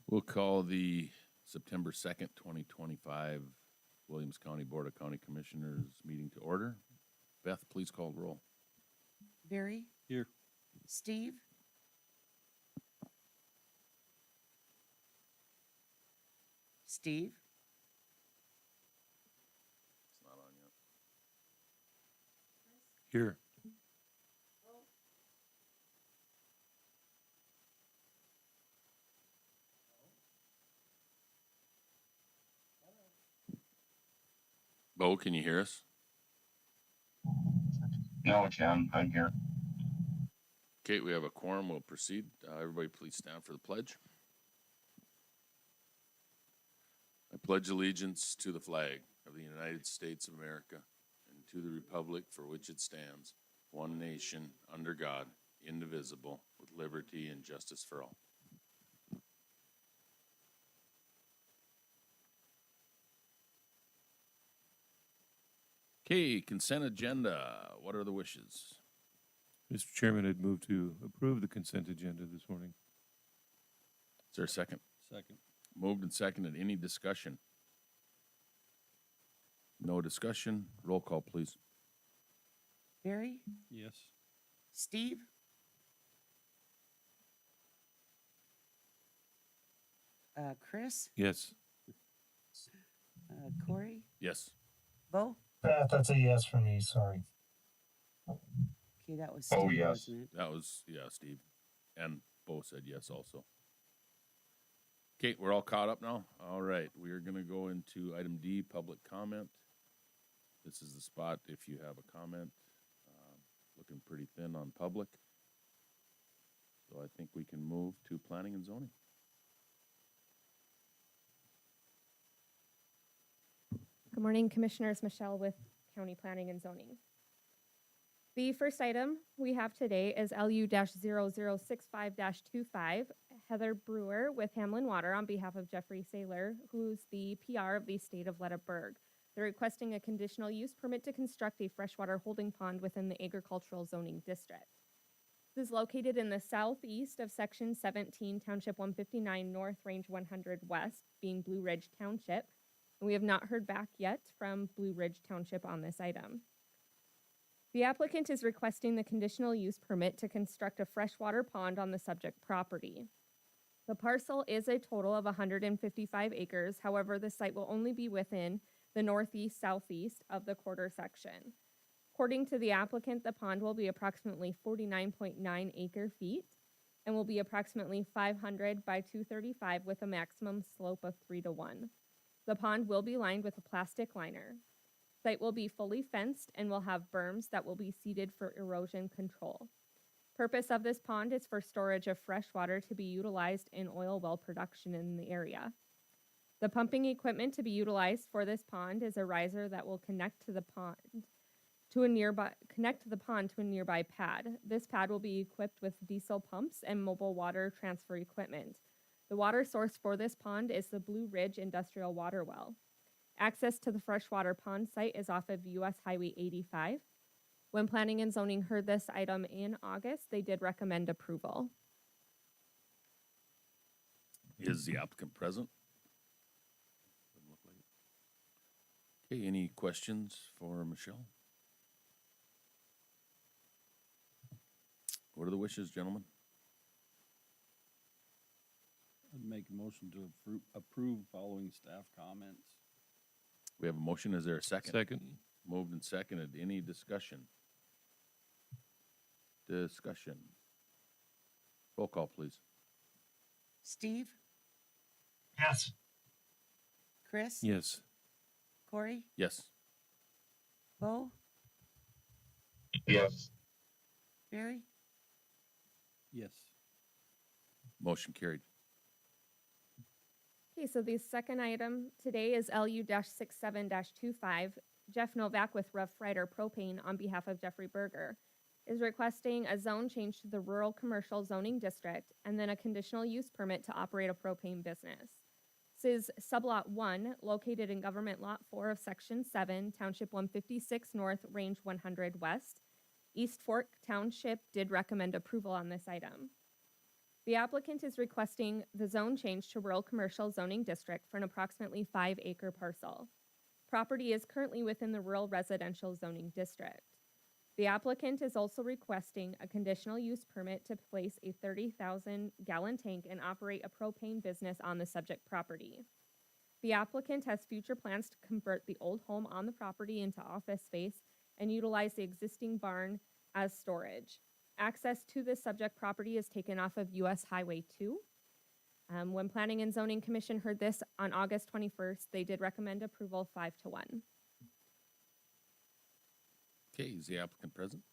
We'll call the September 2nd, 2025 Williams County Board of County Commissioners meeting to order. Beth, please call the roll. Barry, Here. Steve, Steve, It's not on yet. Here. Bo, can you hear us? No, Ken, I'm here. Okay, we have a quorum. We'll proceed. Everybody please stand for the pledge. I pledge allegiance to the flag of the United States of America and to the republic for which it stands, one nation, under God, indivisible, with liberty and justice for all. Okay, consent agenda. What are the wishes? Mr. Chairman, I'd move to approve the consent agenda this morning. Is there a second? Second. Moved and seconded. Any discussion? No discussion. Roll call, please. Barry, Yes. Steve, Chris, Yes. Corey, Yes. Bo. That's a yes for me, sorry. Okay, that was Steve, Oh, yes. wasn't it? That was, yeah, Steve. And Bo said yes also. Okay, we're all caught up now? All right, we are gonna go into item D, public comment. This is the spot if you have a comment. Looking pretty thin on public. So I think we can move to planning and zoning. Good morning, Commissioners. Michelle with County Planning and Zoning. The first item we have today is LU-0065-25, Heather Brewer with Hamlin Water on behalf of Jeffrey Saylor, who's the PR of the state of Ledaburg. They're requesting a conditional use permit to construct a freshwater holding pond within the agricultural zoning district. This is located in the southeast of Section 17, Township 159 North, Range 100 West, being Blue Ridge Township. And we have not heard back yet from Blue Ridge Township on this item. The applicant is requesting the conditional use permit to construct a freshwater pond on the subject property. The parcel is a total of 155 acres. However, the site will only be within the northeast-southeast of the quarter section. According to the applicant, the pond will be approximately 49.9 acre feet and will be approximately 500 by 235 with a maximum slope of 3-to-1. The pond will be lined with a plastic liner. Site will be fully fenced and will have berms that will be seeded for erosion control. Purpose of this pond is for storage of fresh water to be utilized in oil well production in the area. The pumping equipment to be utilized for this pond is a riser that will connect the pond to a nearby pad. This pad will be equipped with diesel pumps and mobile water transfer equipment. The water source for this pond is the Blue Ridge Industrial Water Well. Access to the freshwater pond site is off of US Highway 85. When Planning and Zoning heard this item in August, they did recommend approval. Is the applicant present? Doesn't look like it. Okay, any questions for Michelle? What are the wishes, gentlemen? I'd make a motion to approve following staff comments. We have a motion. Is there a second? Second. Moved and seconded. Any discussion? Discussion. Roll call, please. Steve, Yes. Chris, Yes. Corey, Yes. Bo, Yes. Barry. Yes. Motion carried. Okay, so the second item today is LU-67-25. Jeff Novak with Rough Rider Propane on behalf of Jeffrey Berger is requesting a zone change to the rural commercial zoning district and then a conditional use permit to operate a propane business. This is sublot 1 located in government lot 4 of section 7, township 156 north, range 100 west. East Fork Township did recommend approval on this item. The applicant is requesting the zone change to rural commercial zoning district for an approximately 5-acre parcel. Property is currently within the rural residential zoning district. The applicant is also requesting a conditional use permit to place a 30,000-gallon tank and operate a propane business on the subject property. The applicant has future plans to convert the old home on the property into office space and utilize the existing barn as storage. Access to this subject property is taken off of US Highway 2. When Planning and Zoning Commission heard this on August 21st, they did recommend approval 5-1. Okay, is the applicant present?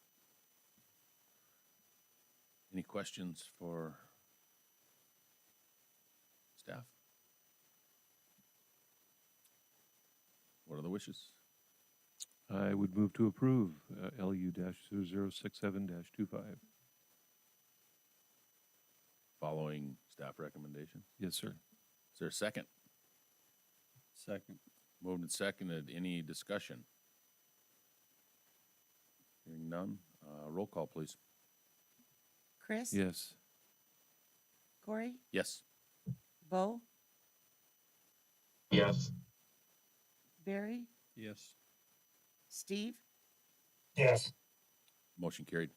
Any questions for staff? What are the wishes? I would move to approve LU-0067-25. Following staff recommendation. Yes, sir. Is there a second? Second. Moved and seconded. Any discussion? Hearing none. Roll call, please. Chris? Yes. Corey? Yes. Bo? Yes. Barry? Yes. Steve? Yes. Motion carried.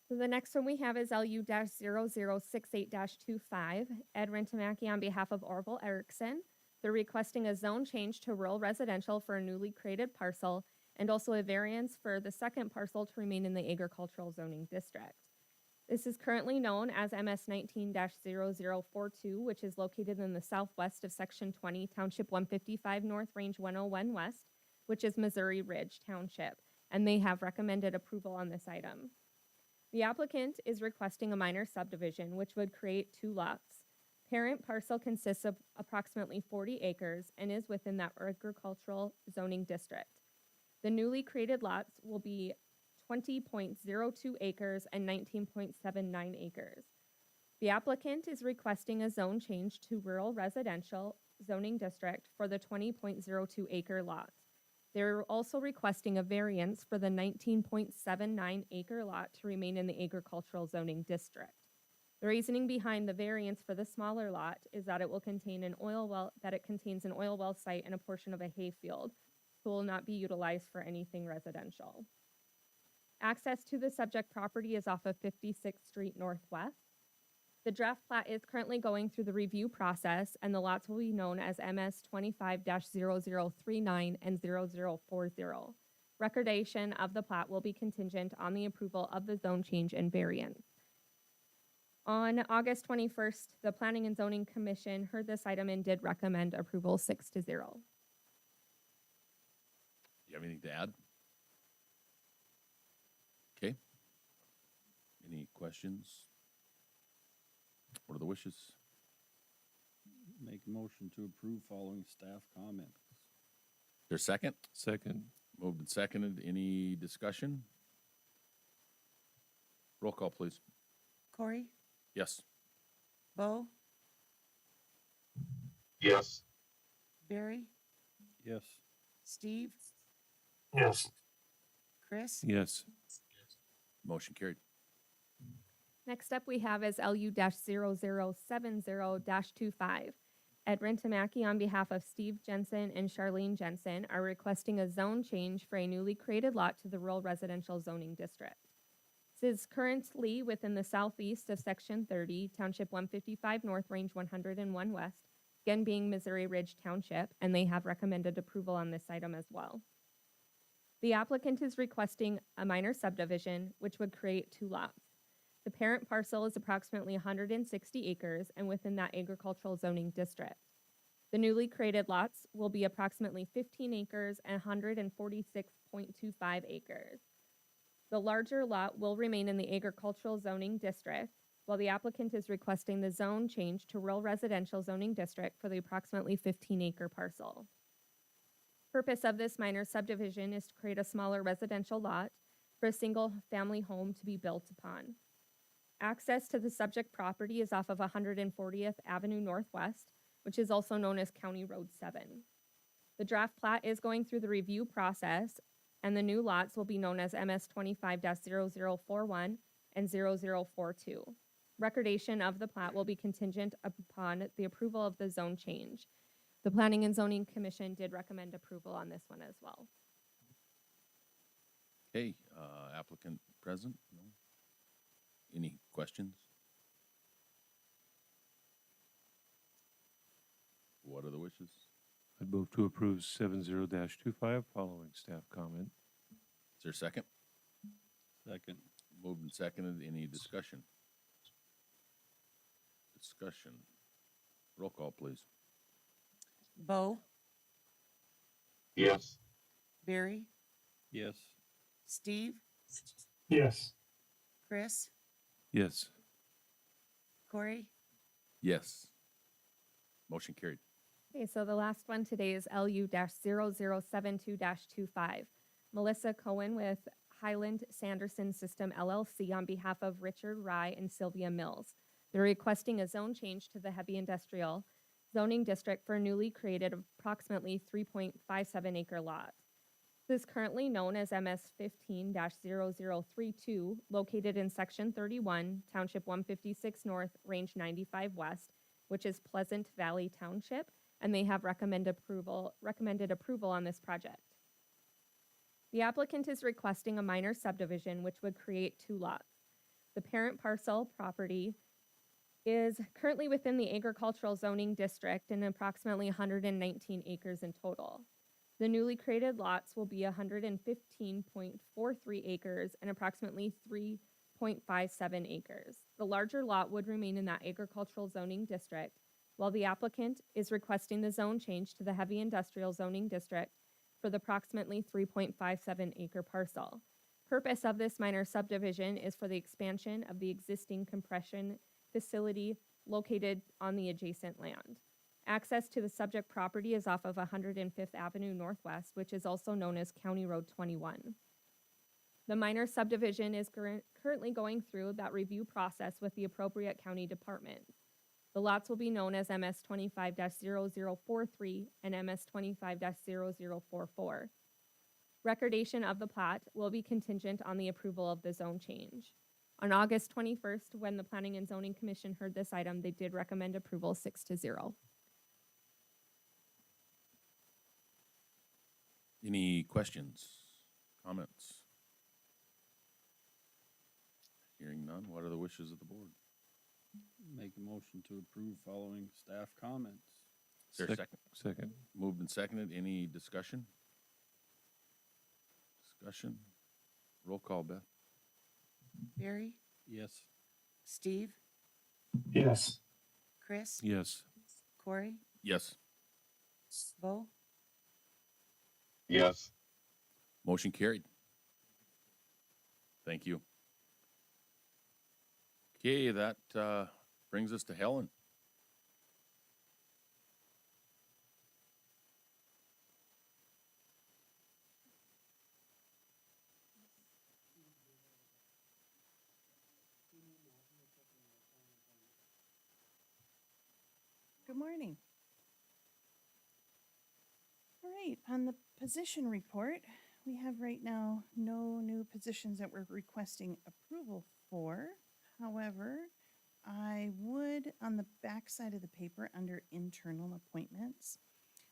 So the next one we have is LU-0068-25. Ed Rentamaki on behalf of Orville Erickson. They're requesting a zone change to rural residential for a newly created parcel and also a variance for the second parcel to remain in the agricultural zoning district. This is currently known as MS 19-0042, which is located in the southwest of Section 20, Township 155 North, Range 101 West, which is Missouri Ridge Township, and they have recommended approval on this item. The applicant is requesting a minor subdivision, which would create 2 lots. Parent parcel consists of approximately 40 acres and is within that agricultural zoning district. The newly created lots will be 20.02 acres and 19.79 acres. The applicant is requesting a zone change to rural residential zoning district for the 20.02 acre lots. They're also requesting a variance for the 19.79 acre lot to remain in the agricultural zoning district. The reasoning behind the variance for the smaller lot is that it will contain an oil well, contains an oil well site and a portion of a hay field, so will not be utilized for anything residential. Access to the subject property is off of 56th Street Northwest. The draft plat is currently going through the review process, and the lots will be known as MS 25-0039 and 0040. Recordation of the plat will be contingent on the approval of the zone change and variance. On August 21st, the Planning and Zoning Commission heard this item and did recommend approval 6-0. Do you have anything to add? Okay. Any questions? What are the wishes? Make a motion to approve following staff comments. Is there a second? Second. Moved and seconded. Any discussion? Roll call, please. Corey? Yes. Bo? Yes. Barry? Yes. Steve? Yes. Chris? Yes. Motion carried. Next up we have is LU-0070-25. Ed Rentamaki on behalf of Steve Jensen and Charlene Jensen are requesting a zone change for a newly created lot to the rural residential zoning district. This is currently within the southeast of Section 30, Township 155 North, Range 101 West, again being Missouri Ridge Township, and they have recommended approval on this item as well. The applicant is requesting a minor subdivision, which would create 2 lots. The parent parcel is approximately 160 acres and within that agricultural zoning district. The newly created lots will be approximately 15 acres and 146.25 acres. The larger lot will remain in the agricultural zoning district, while the applicant is requesting the zone change to rural residential zoning district for the approximately 15-acre parcel. Purpose of this minor subdivision is to create a smaller residential lot for a single-family home to be built upon. Access to the subject property is off of 140th Avenue Northwest, which is also known as County Road 7. The draft plat is going through the review process, and the new lots will be known as MS 25-0041 and 0042. Recordation of the plat will be contingent upon the approval of the zone change. The Planning and Zoning Commission did recommend approval on this one as well. Okay, applicant present? No? Any questions? What are the wishes? I'd move to approve 70-25 following staff comment. Is there a second? Second. Moved and seconded. Any discussion? Discussion. Roll call, please. Bo, Yes. Barry, Yes. Steve, Yes. Chris, Yes. Corey, Yes. Motion carried. Okay, so the last one today is LU-0072-25. Melissa Cohen with Highland Sanderson System LLC on behalf of Richard Rye and Sylvia Mills. They're requesting a zone change to the heavy industrial zoning district for a newly created approximately 3.57 acre lot. This is currently known as MS 15-0032, located in Section 31, Township 156 North, Range 95 West, which is Pleasant Valley Township, and they have recommended approval on this project. The applicant is requesting a minor subdivision which would create 2 lots. The parent parcel property is currently within the agricultural zoning district and approximately 119 acres in total. The newly created lots will be 115.43 acres and approximately 3.57 acres. The larger lot would remain in that agricultural zoning district, while the applicant is requesting the zone change to the heavy industrial zoning district for the approximately 3.57 acre parcel. Purpose of this minor subdivision is for the expansion of the existing compression facility located on the adjacent land. Access to the subject property is off of 105th Avenue Northwest, which is also known as County Road 21. The minor subdivision is currently going through that review process with the appropriate county departments. The lots will be known as MS 25-0043 and MS 25-0044. Recordation of the plat will be contingent on the approval of the zone change. On August 21st, when the Planning and Zoning Commission heard this item, they did recommend approval 6-0. Any questions, comments? Hearing none, what are the wishes of the board? Make a motion to approve following staff comments. Is there a second? Second. Moved and seconded. Any discussion? Discussion? Roll call, Beth. Barry, Yes. Steve, Yes. Chris, Yes. Corey, Yes. Bo, Yes. Motion carried. Thank you. Okay, that brings us to Helen. Good morning. All right, on the position report, we have right now no new positions that we're requesting approval for. However, I would, on the back side of the paper, under internal appointments,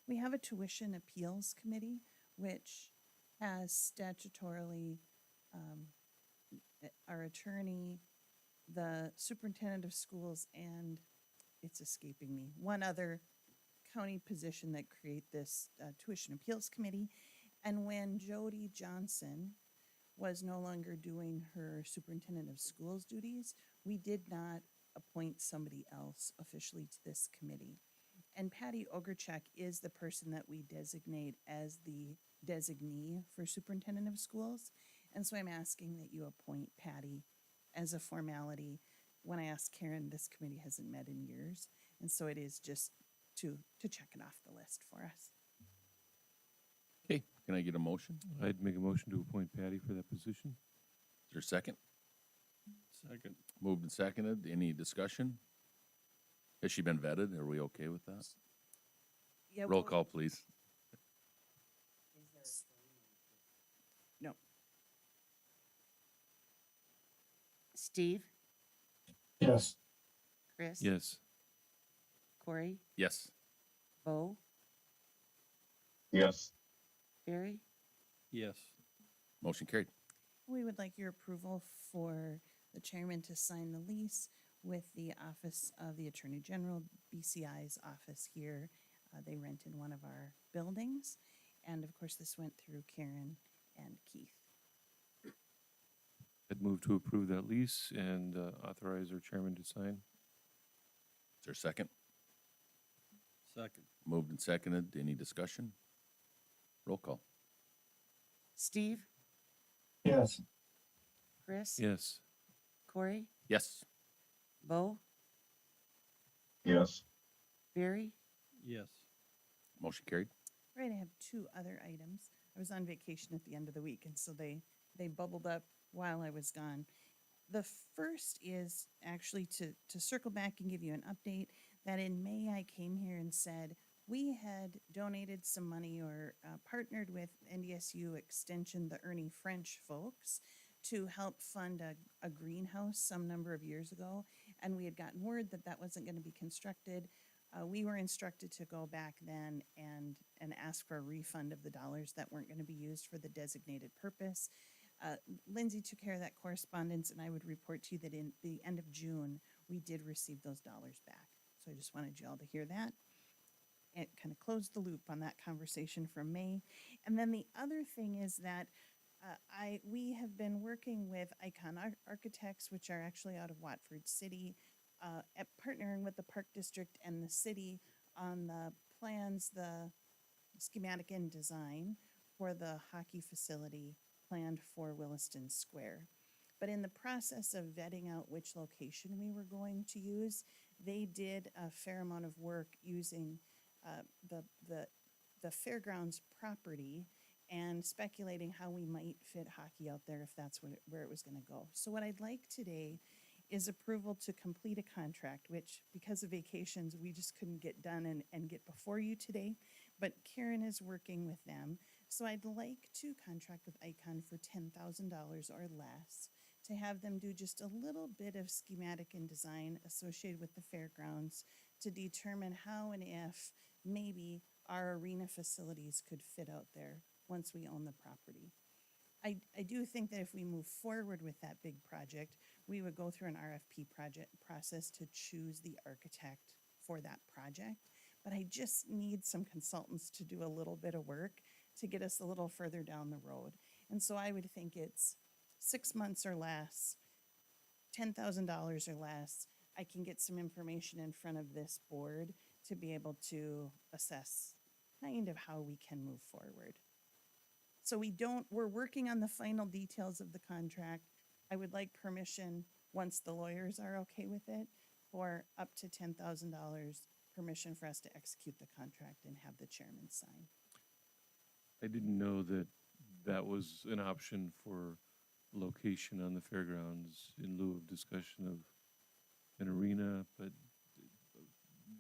we have a tuition appeals committee, which has statutorily our attorney, the superintendent of schools, and it's escaping me, one other county position that create this tuition appeals committee. And when Jody Johnson was no longer doing her superintendent of schools duties, we did not appoint somebody else officially to this committee. And Patty Ogrechek is the person that we designate as the designee for superintendent of schools. And so I'm asking that you appoint Patty as a formality. When I asked Karen, this committee hasn't met in years. And so it is just to check it off the list for us. Okay, can I get a motion? I'd make a motion to appoint Patty for that position. Is there a second? Second. Moved and seconded. Any discussion? Has she been vetted? Are we okay with that? Yeah, Roll well, call, please. Steve, Yes. Chris? Yes. Corey? Yes. Bo? Yes. Barry? Yes. Motion carried. We would like your approval for the chairman to sign the lease with the Office of the Attorney General, BCI's office here. They rented one of our buildings. And of course, this went through Karen and Keith. I'd move to approve that lease and authorize our chairman to sign. Is there a second? Second. Moved and seconded. Any discussion? Roll call. Steve? Yes. Chris? Yes. Corey? Yes. Bo? Yes. Barry? Yes. Motion carried. Right, I have two other items. I was on vacation at the end of the week, and so they bubbled up while I was gone. The first is actually to circle back and give you an update that in May I came here and said we had donated some money or partnered with NDSU Extension, the Ernie French folks, to help fund a greenhouse some number of years ago. And we had gotten word that that wasn't going to be constructed. We were instructed to go back then and ask for a refund of the dollars that weren't going to be used for the designated purpose. Lindsay took care of that correspondence, and I would report to you that in the end of June, we did receive those dollars back. So I just wanted you all to hear that. It kind of closed the loop on that conversation from May. And then the other thing is that we have been working with Icon Architects, which are actually out of Watford City, at partnering with the Park District and the city on the plans, the schematic and design for the hockey facility planned for Williston Square. But in the process of vetting out which location we were going to use, they did a fair amount of work using the fairgrounds property and speculating how we might fit hockey out there if that's where it was going to go. So what I'd like today is approval to complete a contract, which because of vacations, we just couldn't get done and get before you today. But Karen is working with them. So I'd like to contract with Icon for $10,000 or less to have them do just a little bit of schematic and design associated with the fairgrounds to determine how and if maybe our arena facilities could fit out there once we own the property. I do think that if we move forward with that big project, we would go through an RFP process to choose the architect for that project. But I just need some consultants to do a little bit of work to get us a little further down the road. And so I would think it's 6 months or less, $10,000 or less. I can get some information in front of this board to be able to assess kind of how we can move forward. So we're working on the final details of the contract. I would like permission, once the lawyers are okay with it, for up to $10,000 permission for us to execute the contract and have the chairman sign. I didn't know that that was an option for location on the fairgrounds in lieu of discussion of an arena, but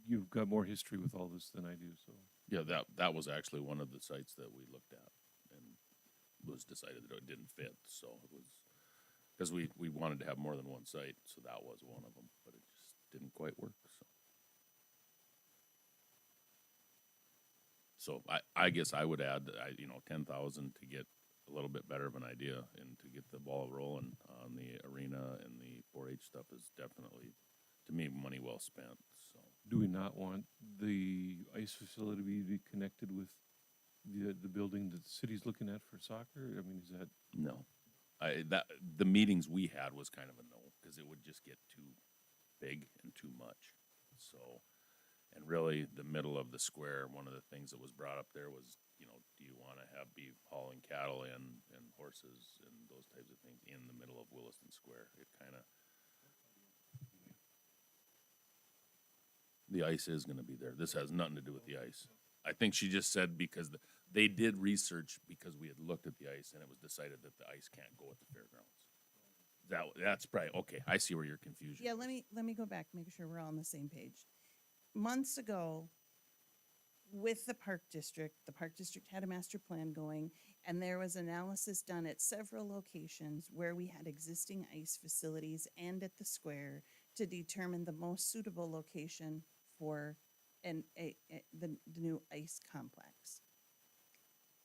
you've got more history with all this than I do, so. Yeah, that was actually one of the sites that we looked at and was decided that it didn't fit. So it was, because we wanted to have more than one site, so that was one of them, but it just didn't quite work, so. So I guess I would add, 10,000 to get a little bit better of an idea and to get the ball rolling on the arena and the 4-H stuff is definitely, to me, money well spent, so. Do we not want the ice facility to be connected with the building that the city's looking at for soccer? I mean, is that? No. The meetings we had was kind of a no, because it would just get too big and too much. So, and really, the middle of the square, one of the things that was brought up there was, do you want to be hauling cattle and horses and those types of things in the middle of Williston Square? It kind of, the ice is going to be there. This has nothing to do with the ice. I think she just said because they did research because we had looked at the ice and it was decided that the ice can't go at the fairgrounds. That's probably, okay, I see where your confusion Yeah, is. let me go back, make sure we're all on the same page. Months ago, with the Park District had a master plan going, and there was analysis done at several locations where we had existing ice facilities and at the square to determine the most suitable location for the new ice complex.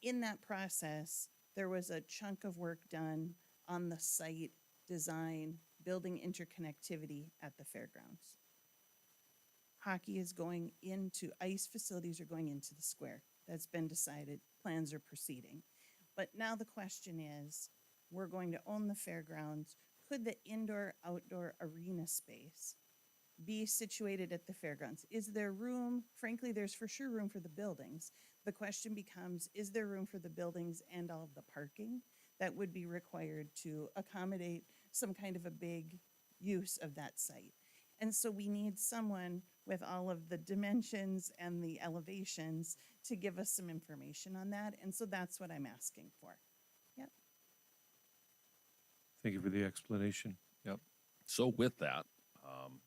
In that process, there was a chunk of work done on the site design, building interconnectivity at the fairgrounds. Hockey is going into, ice facilities are going into the square. That's been decided, plans are proceeding. But now the question is, we're going to own the fairgrounds. Could the indoor-outdoor arena space be situated at the fairgrounds? Is there room? Frankly, there's for sure room for the buildings. The question becomes, is there room for the buildings and all of the parking that would be required to accommodate some kind of a big use of that site? And so we need someone with all of the dimensions and the elevations to give us some information on that. And so that's what I'm asking for. Yep. Thank you for the explanation. Yep. So with that,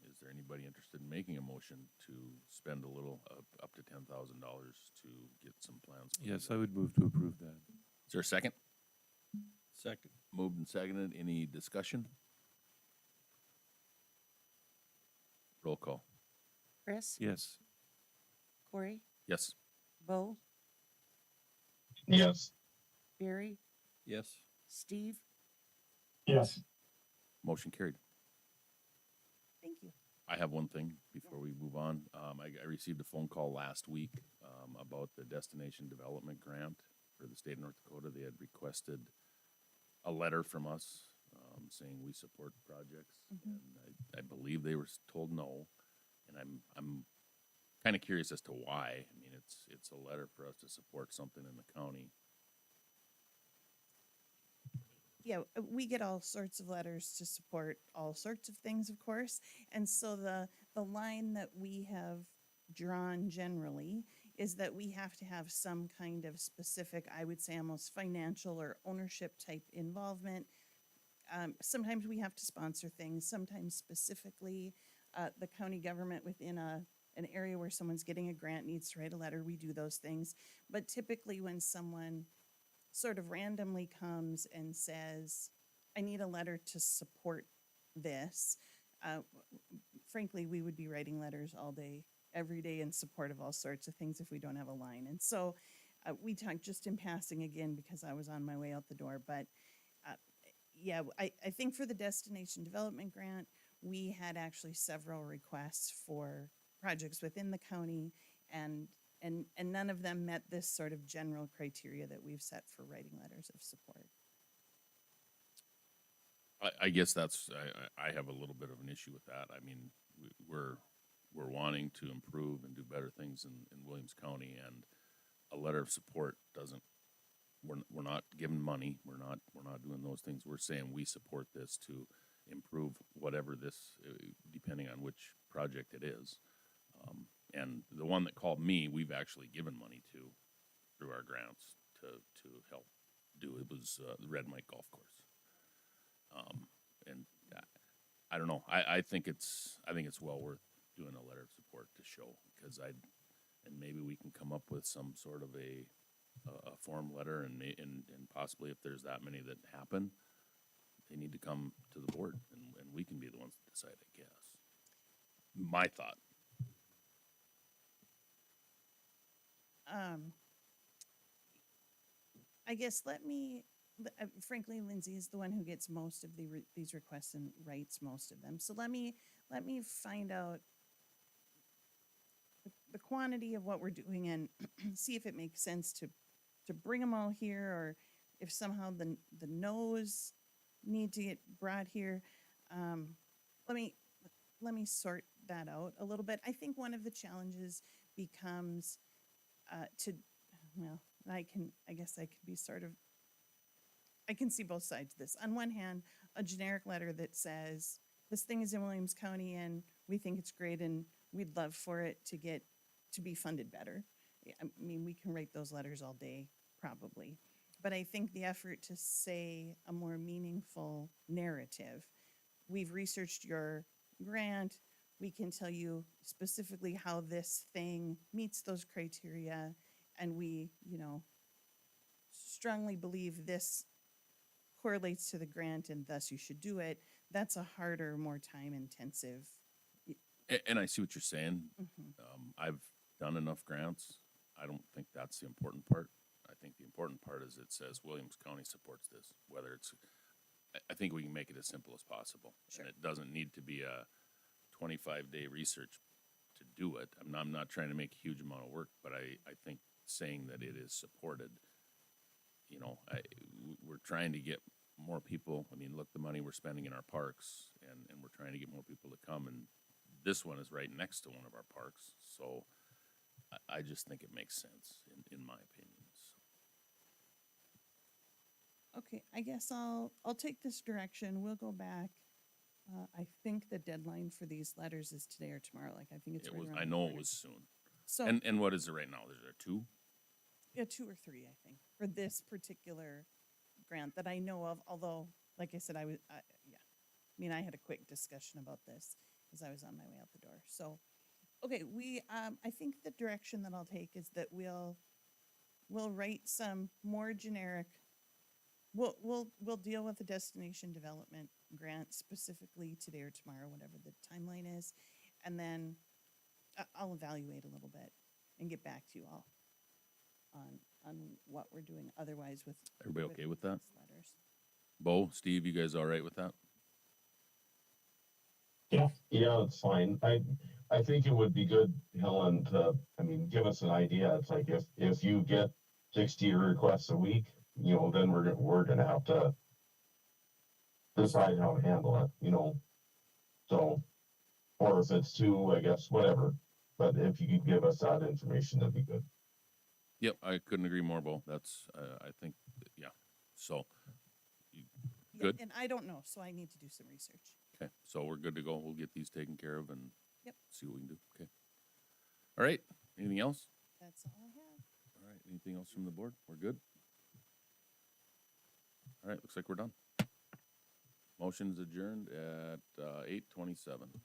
is there anybody interested in making a motion to spend a little, up to $10,000 to get some plans? put Yes, together? I would move to approve that. Is there a second? Second. Moved and seconded. Any discussion? Roll call. Chris, Yes. Corey, Yes. Bo, Yes. Barry, Yes. Steve, Yes. Motion carried. Thank you. I have one thing before we move on. I received a phone call last week about the Destination Development Grant for the state of North Dakota. They had requested a letter from us saying we support projects, and I believe they were told no. And I'm kind of curious as to why. I mean, it's a letter for us to support something in the county. Yeah, we get all sorts of letters to support all sorts of things, of course. And so the line that we have drawn generally is that we have to have some kind of specific, I would say almost financial or ownership type involvement. Sometimes we have to sponsor things, sometimes specifically the county government within an area where someone's getting a grant needs to write a letter, we do those things. But typically when someone sort of randomly comes and says, I need a letter to support this, frankly, we would be writing letters all day, every day in support of all sorts of things if we don't have a line. And so we talked just in passing again because I was on my way out the door. But yeah, I think for the Destination Development Grant, we had actually several requests for projects within the county, and none of them met this sort of general criteria that we've set for writing letters of support. I guess that's, I have a little bit of an issue with that. I mean, we're wanting to improve and do better things in Williams County, and a letter of support doesn't, we're not giving money. We're not doing those things. We're saying we support this to improve whatever this, depending on which project it is. And the one that called me, we've actually given money to through our grants to help do. It was the Red Mike Golf Course. And I don't know. I think it's well worth doing a letter of support to show, because and maybe we can come up with some sort of a form letter, and possibly if there's that many that happen, they need to come to the board, and we can be the ones to decide, I guess. My thought. I guess frankly, Lindsay is the one who gets most of these requests and writes most of them. So let me find out the quantity of what we're doing and see if it makes sense to bring them all here, or if somehow the no's need to get brought here. Let me sort that out a little bit. I think one of the challenges becomes I can see both sides of this. On one hand, a generic letter that says, this thing is in Williams County and we think it's great and we'd love for it to be funded better. I mean, we can write those letters all day, probably. But I think the effort to say a more meaningful narrative, we've researched your grant, we can tell you specifically how this thing meets those criteria, and we, strongly believe this correlates to the grant and thus you should do it. that's a harder, more time intensive. And I see what you're saying. Mhm. I've done enough grants. I don't think that's the important part. I think the important part is it says Williams County supports this, whether it's, I think we can make it as simple as possible. Sure. And it doesn't need to be a 25-day research to do it. I'm not trying to make a huge amount of work, but I think saying that it is supported, you know, we're trying to get more people. I mean, look, the money we're spending in our parks, and we're trying to get more people to come, and this one is right next to one of our parks, so I just think it makes sense, in my opinions. Okay, I guess I'll take this direction. We'll go back. I think the deadline for these letters is today or tomorrow. Like, I think it's It right was, around I the know it corner. was soon. So, And what is it right now? Is there two? yeah, 2 or 3, I think, for this particular grant that I know of, although, like I said, yeah. I mean, I had a quick discussion about this as I was on my way out the door. So, okay, I think the direction that I'll take is that we'll write some more generic, we'll deal with the destination development grant specifically today or tomorrow, whatever the timeline is. And then I'll evaluate a little bit and get back to you all on what we're doing otherwise with. Everybody okay with that? these letters. Bo, Steve, you guys all right with that? Yeah, it's fine. I think it would be good, Helen, to, I mean, give us an idea. It's like if you get 60 requests a week, you know, then we're gonna have to decide how to handle it, you know. So, or if it's 2, I guess, whatever. But if you could give us that information, that'd be good. Yep, I couldn't agree more, Bo. That's, I think, yeah. So, Yeah, good. and I don't know, so I need to do some research. Okay, so we're good to go. We'll get these taken care of and Yep. see what we can do. Okay. All right. Anything else? That's all I have. All right. Anything else from the board? We're good. All right. Looks like we're done. Motion's adjourned at 8:27.